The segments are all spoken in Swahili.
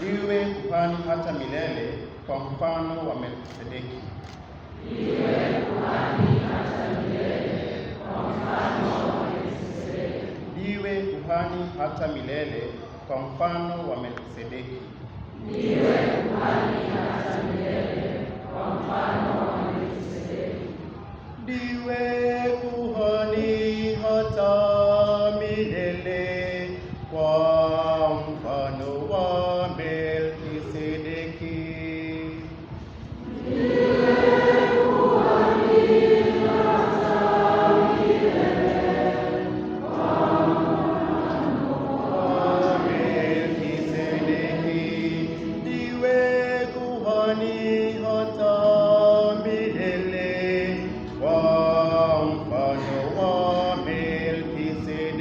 Ndiwe kuhani hata milele kwa mfano wa Melkisedeki. Ndiwe kuhani hata milele kwa mfano wa Melkisedeki. Ndiwe kuhani hata milele kwa mfano wa Melkisedeki. Ndiwe kuhani hata milele kwa mfano wa Melkisedeki. Ndiwe kuhani hata milele kwa mfano wa Melkisedeki.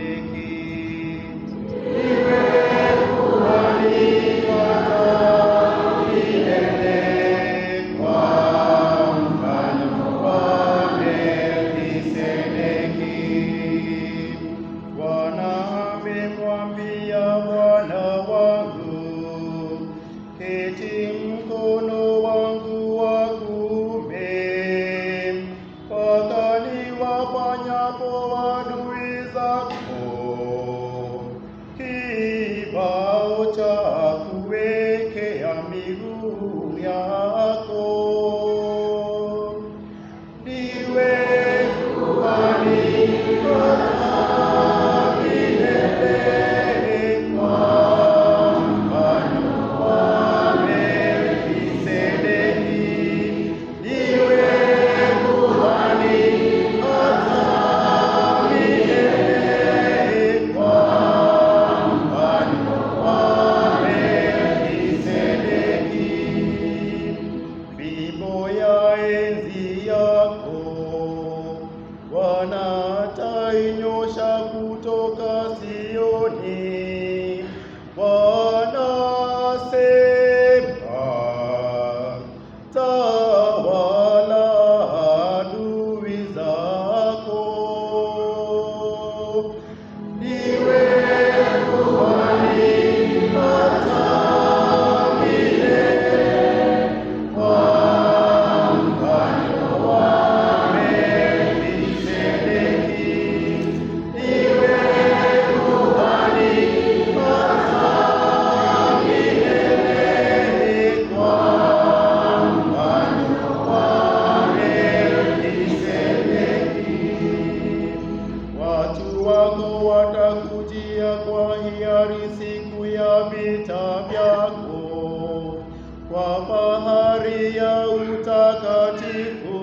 Kwa fahari ya utakatifu,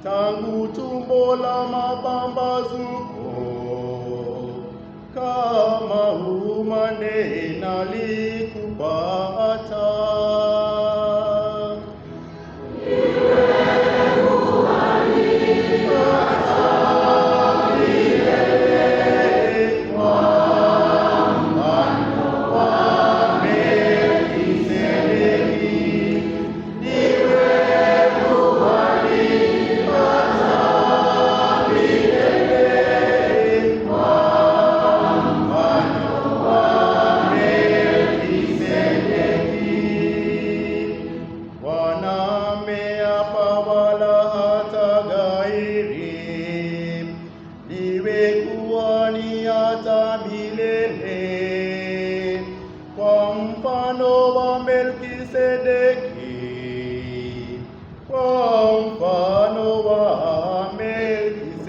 tangu tumbo la mapambazuko, kama umande nalikupata. Kwa mfano wa Melkisedeki, kwa mfano wa Melkisedeki.